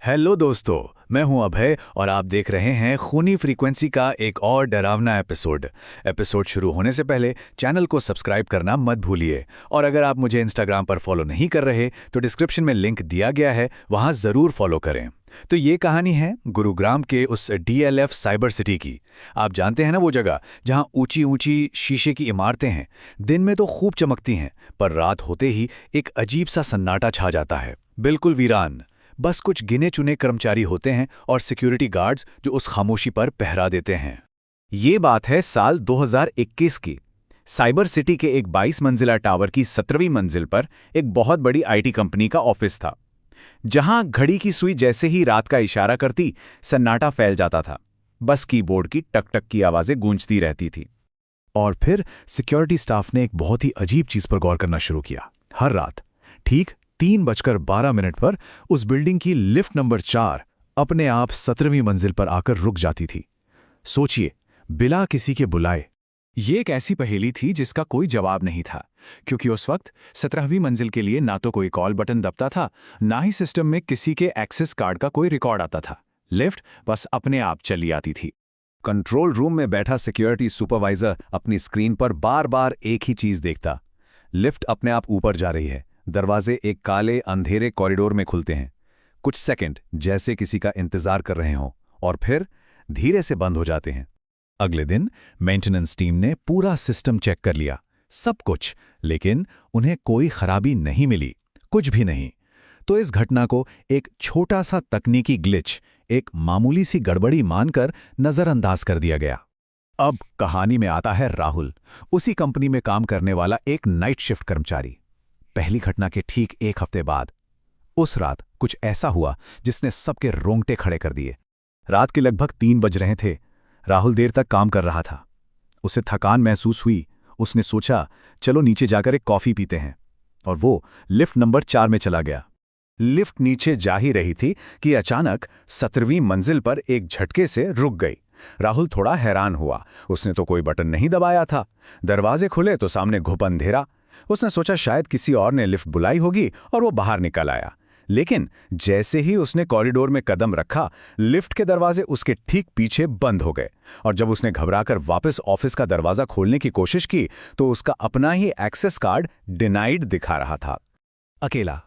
Hello दोस्तों, मैं हूं अभय और आप देख रहे हैं खूनी फ्रीक्वेंसी का एक और डरावना एपिसोड शुरू होने से पहले चैनल को सब्सक्राइब करना मत भूलिए। और अगर आप मुझे इंस्टाग्राम पर फॉलो नहीं कर रहे तो डिस्क्रिप्शन में लिंक दिया गया है, वहां ज़रूर फॉलो करें। तो ये कहानी है गुरुग्राम के उस डीएलएफ साइबर सिटी की। आप जानते हैं ना, वो जगह जहां ऊंची ऊंची शीशे की इमारतें हैं। दिन में तो खूब चमकती हैं, पर रात होते ही एक अजीब सा सन्नाटा छा जाता है, बिल्कुल वीरान। बस कुछ गिने चुने कर्मचारी होते हैं और सिक्योरिटी गार्ड्स जो उस खामोशी पर पहरा देते हैं। ये बात है साल 2021 की। साइबर सिटी के एक 22 मंजिला टावर की 17वीं मंजिल पर एक बहुत बड़ी आईटी कंपनी का ऑफिस था, जहां घड़ी की सुई जैसे ही रात का इशारा करती, सन्नाटा फैल जाता था। बस कीबोर्ड की टक टक की आवाजें गूंजती रहती थी। और फिर सिक्योरिटी स्टाफ ने एक बहुत ही अजीब चीज पर गौर करना शुरू किया। हर रात ठीक 3:12 पर उस बिल्डिंग की लिफ्ट नंबर 4 अपने आप 17वीं मंजिल पर आकर रुक जाती थी। सोचिए, बिना किसी के बुलाए। ये एक ऐसी पहेली थी जिसका कोई जवाब नहीं था, क्योंकि उस वक्त 17वीं मंजिल के लिए ना तो कोई कॉल बटन दबता था, ना ही सिस्टम में किसी के एक्सेस कार्ड का कोई रिकॉर्ड आता था। लिफ्ट बस अपने आप चली आती थी। कंट्रोल रूम में बैठा सिक्योरिटी सुपरवाइजर अपनी स्क्रीन पर बार बार एक ही चीज देखता। लिफ्ट अपने आप ऊपर जा रही है। दरवाजे एक काले अंधेरे कॉरिडोर में खुलते हैं। कुछ सेकंड जैसे किसी का इंतजार कर रहे हों, और फिर धीरे से बंद हो जाते हैं। अगले दिन मेंटेनेंस टीम ने पूरा सिस्टम चेक कर लिया, सब कुछ, लेकिन उन्हें कोई खराबी नहीं मिली, कुछ भी नहीं। तो इस घटना को एक छोटा सा तकनीकी ग्लिच, एक मामूली सी गड़बड़ी मानकर नजरअंदाज कर दिया गया। अब कहानी में आता है राहुल, उसी कंपनी में काम करने वाला एक नाइट शिफ्ट कर्मचारी। पहली घटना के ठीक एक हफ्ते बाद उस रात कुछ ऐसा हुआ जिसने सबके रोंगटे खड़े कर दिए। रात के लगभग 3 बज रहे थे। राहुल देर तक काम कर रहा था। उसे थकान महसूस हुई। उसने सोचा, चलो नीचे जाकर एक कॉफी पीते हैं, और वो लिफ्ट नंबर 4 में चला गया। लिफ्ट नीचे जा ही रही थी कि अचानक 17वीं मंजिल पर एक झटके से रुक गई। राहुल थोड़ा हैरान हुआ। उसने तो कोई बटन नहीं दबाया था। दरवाजे खुले तो सामने घुप अंधेरा। उसने सोचा शायद किसी और ने लिफ्ट बुलाई होगी और वो बाहर निकल आया। लेकिन जैसे ही उसने कॉरिडोर में कदम रखा, लिफ्ट के दरवाजे उसके ठीक पीछे बंद हो गए। और जब उसने घबराकर वापस ऑफिस का दरवाजा खोलने की कोशिश की तो उसका अपना ही एक्सेस कार्ड डिनाइड दिखा रहा था। अकेला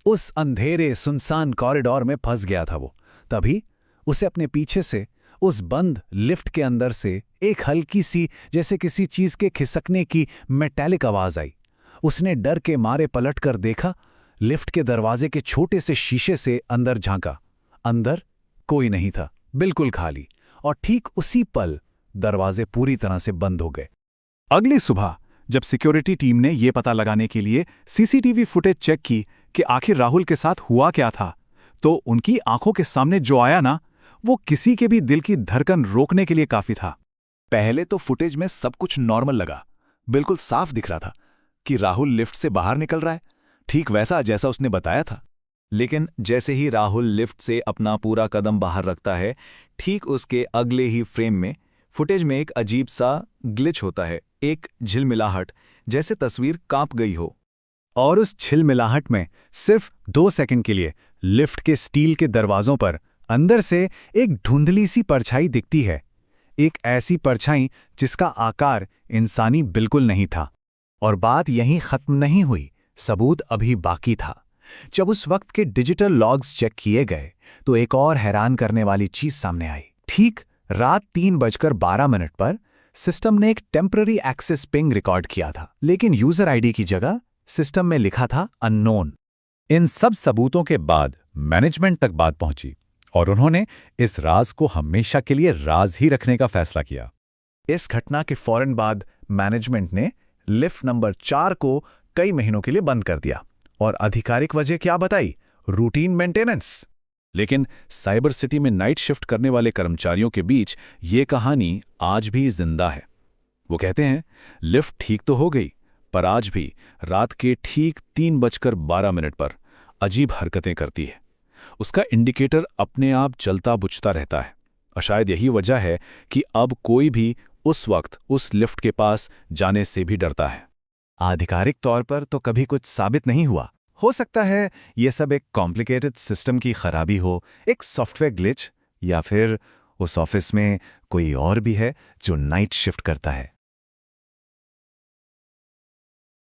उस अंधेरे सुनसान कॉरिडोर में फंस गया था वो। तभी उसे अपने पीछे से, उस बंद लिफ्ट के अंदर से एक हल्की सी, जैसे किसी चीज के खिसकने की मेटालिक आवाज आई। उसने डर के मारे पलटकर देखा। लिफ्ट के दरवाजे के छोटे से शीशे से अंदर झांका। अंदर कोई नहीं था, बिल्कुल खाली। और ठीक उसी पल दरवाजे पूरी तरह से बंद हो गए। अगली सुबह जब सिक्योरिटी टीम ने यह पता लगाने के लिए सीसीटीवी फुटेज चेक की कि आखिर राहुल के साथ हुआ क्या था, तो उनकी आंखों के सामने जो आया ना, वो किसी के भी दिल की धड़कन रोकने के लिए काफी था। पहले तो फुटेज में सब कुछ नॉर्मल लगा। बिल्कुल साफ दिख रहा था कि राहुल लिफ्ट से बाहर निकल रहा है, ठीक वैसा जैसा उसने बताया था। लेकिन जैसे ही राहुल लिफ्ट से अपना पूरा कदम बाहर रखता है, ठीक उसके अगले ही फ्रेम में फुटेज में एक अजीब सा ग्लिच होता है, एक झिलमिलाहट, जैसे तस्वीर कांप गई हो। और उस झिलमिलाहट में सिर्फ 2 सेकंड के लिए लिफ्ट के स्टील के दरवाजों पर अंदर से एक धुंधली सी परछाई दिखती है। एक ऐसी परछाई जिसका आकार इंसानी बिल्कुल नहीं था। और बात यहीं खत्म नहीं हुई, सबूत अभी बाकी था। जब उस वक्त के डिजिटल लॉग्स चेक किए गए तो एक और हैरान करने वाली चीज सामने आई। ठीक रात 3:12 पर सिस्टम ने एक टेम्पररी एक्सेस पिंग रिकॉर्ड किया था, लेकिन यूजर आईडी की जगह सिस्टम में लिखा था अननोन। इन सब सबूतों के बाद मैनेजमेंट तक बात पहुंची और उन्होंने इस राज को हमेशा के लिए राज ही रखने का फैसला किया। इस घटना के फौरन बाद मैनेजमेंट ने लिफ्ट नंबर 4 को कई महीनों के लिए बंद कर दिया। और आधिकारिक वजह क्या बताई? Routine maintenance. लेकिन साइबर सिटी में नाइट शिफ्ट करने वाले कर्मचारियों के बीच ये कहानी आज भी जिंदा है। वो कहते हैं, लिफ्ट ठीक तो हो गई, पर आज भी रात के ठीक 3:12 पर अजीब हरकतें करती है। उसका इंडिकेटर अपने आप जलता बुझता रहता है। और शायद यही वजह है कि अब कोई भी उस वक्त उस लिफ्ट के पास जाने से भी डरता है। आधिकारिक तौर पर तो कभी कुछ साबित नहीं हुआ, हो सकता है ये सब एक कॉम्प्लिकेटेड सिस्टम की खराबी हो, एक सॉफ्टवेयर ग्लिच, या फिर उस ऑफिस में कोई और भी है जो नाइट शिफ्ट करता है।